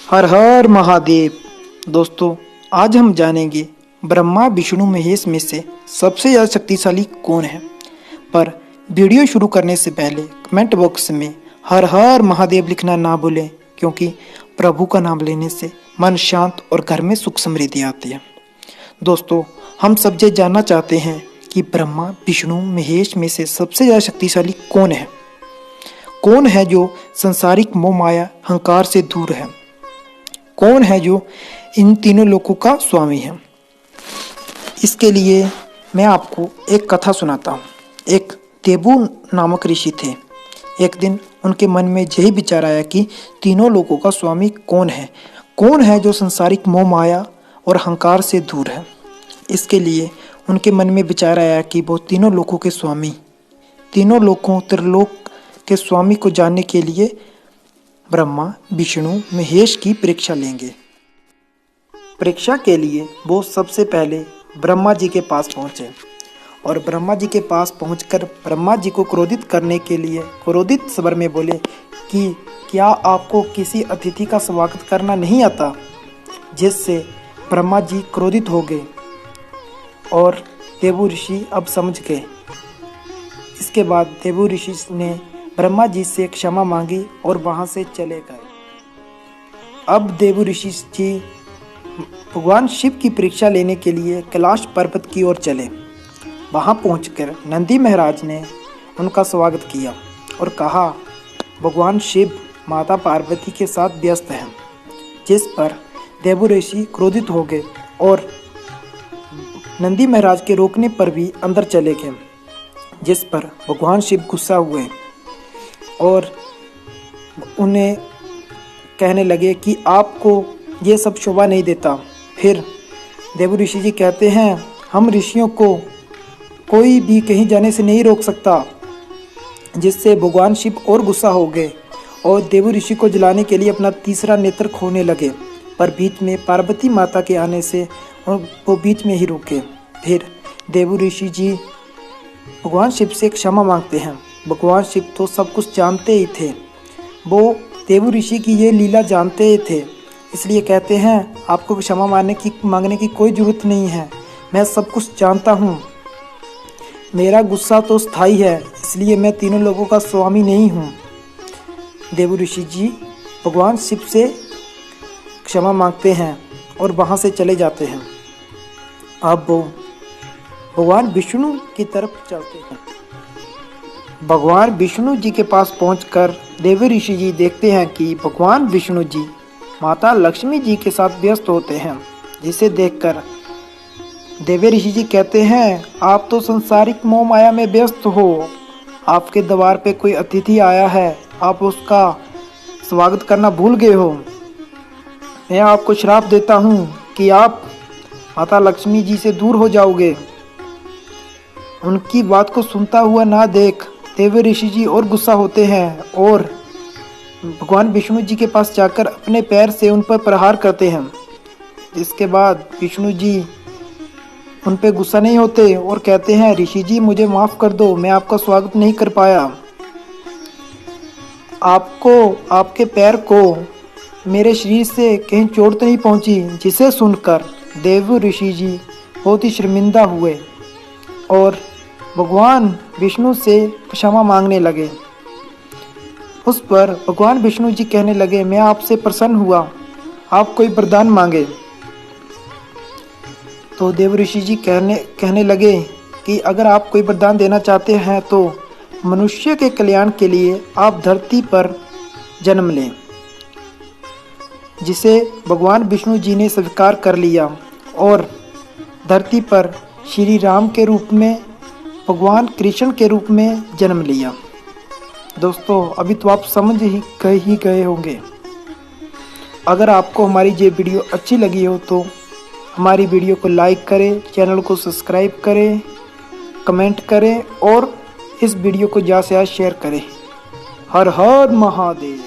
हर हर महादेव। दोस्तों, आज हम जानेंगे ब्रह्मा विष्णु महेश में से सबसे ज़्यादा शक्तिशाली कौन है। पर वीडियो शुरू करने से पहले कमेंट बॉक्स में हर हर महादेव लिखना ना भूलें, क्योंकि प्रभु का नाम लेने से मन शांत और घर में सुख समृद्धि आती है। दोस्तों, हम सब ये जानना चाहते हैं कि ब्रह्मा विष्णु महेश में से सबसे ज़्यादा शक्तिशाली कौन है। कौन है जो संसारिक मोह माया अहंकार से दूर है। कौन है जो इन तीनों लोकों का स्वामी है। इसके लिए मैं आपको एक कथा सुनाता हूँ। एक देबू नामक ऋषि थे। एक दिन उनके मन में यही विचार आया कि तीनों लोकों का स्वामी कौन है। कौन है जो संसारिक मोह माया और अहंकार से दूर है। इसके लिए उनके मन में विचार आया कि वो तीनों लोकों के स्वामी, तीनों लोकों त्रिलोक के स्वामी को जानने के लिए ब्रह्मा विष्णु महेश की परीक्षा लेंगे। परीक्षा के लिए वो सबसे पहले ब्रह्मा जी के पास पहुंचे और ब्रह्मा जी के पास पहुंचकर ब्रह्मा जी को क्रोधित करने के लिए क्रोधित स्वर में बोले कि क्या आपको किसी अतिथि का स्वागत करना नहीं आता। जिससे ब्रह्मा जी क्रोधित हो गए और देवू ऋषि अब समझ गए। इसके बाद देवू ऋषि ने ब्रह्मा जी से क्षमा मांगी और वहां से चले गए। अब देवू ऋषि जी भगवान शिव की परीक्षा लेने के लिए कैलाश पर्वत की ओर चले। वहां पहुंचकर नंदी महाराज ने उनका स्वागत किया और कहा, भगवान शिव माता पार्वती के साथ व्यस्त हैं। जिस पर देवू ऋषि क्रोधित हो गए और नंदी महाराज के रोकने पर भी अंदर चले गए। जिस पर भगवान शिव गुस्सा हुए और उन्हें कहने लगे कि आपको ये सब शोभा नहीं देता। फिर देवू ऋषि जी कहते हैं, हम ऋषियों को कोई भी कहीं जाने से नहीं रोक सकता। जिससे भगवान शिव और गुस्सा हो गए और देवू ऋषि को जलाने के लिए अपना तीसरा नेत्र खोने लगे। पर बीच में पार्वती माता के आने से वो बीच में ही रुके। फिर देवू ऋषि जी भगवान शिव से क्षमा मांगते हैं। भगवान शिव तो सब कुछ जानते ही थे। वो देवू ऋषि की ये लीला जानते ही थे। इसलिए कहते हैं, आपको क्षमा मांगने की कोई ज़रूरत नहीं है। मैं सब कुछ जानता हूँ। मेरा गुस्सा तो स्थायी है, इसलिए मैं तीनों लोगों का स्वामी नहीं हूँ। देवू ऋषि जी भगवान शिव से क्षमा मांगते हैं और वहाँ से चले जाते हैं। अब वो भगवान विष्णु की तरफ चलते हैं। भगवान विष्णु जी के पास पहुंचकर देव ऋषि जी देखते हैं कि भगवान विष्णु जी माता लक्ष्मी जी के साथ व्यस्त होते हैं। जिसे देखकर देव ऋषि जी कहते हैं, आप तो संसारिक मोह माया में व्यस्त हो। आपके द्वार पे कोई अतिथि आया है, आप उसका स्वागत करना भूल गए हो। मैं आपको श्राप देता हूँ कि आप माता लक्ष्मी जी से दूर हो जाओगे। उनकी बात को सुनता हुआ ना देख देव ऋषि जी और गुस्सा होते हैं और भगवान विष्णु जी के पास जाकर अपने पैर से उन पर प्रहार करते हैं। इसके बाद विष्णु जी उन पर गुस्सा नहीं होते और कहते हैं, ऋषि जी मुझे माफ़ कर दो, मैं आपका स्वागत नहीं कर पाया। आपको आपके पैर को मेरे शरीर से कहीं चोट तो नहीं पहुंची। जिसे सुनकर देव ऋषि जी बहुत ही शर्मिंदा हुए और भगवान विष्णु से क्षमा मांगने लगे। उस पर भगवान विष्णु जी कहने लगे, मैं आपसे प्रसन्न हुआ, आप कोई वरदान मांगे। तो देव ऋषि जी कहने लगे कि अगर आप कोई वरदान देना चाहते हैं तो मनुष्य के कल्याण के लिए आप धरती पर जन्म लें। जिसे भगवान विष्णु जी ने स्वीकार कर लिया और धरती पर श्री राम के रूप में, भगवान कृष्ण के रूप में जन्म लिया। दोस्तों, अभी तो आप समझ ही गए होंगे। अगर आपको हमारी ये वीडियो अच्छी लगी हो तो हमारी वीडियो को लाइक करें, चैनल को सब्सक्राइब करें, कमेंट करें और इस वीडियो को ज़्यादा से ज़्यादा शेयर करें। हर हर महादेव।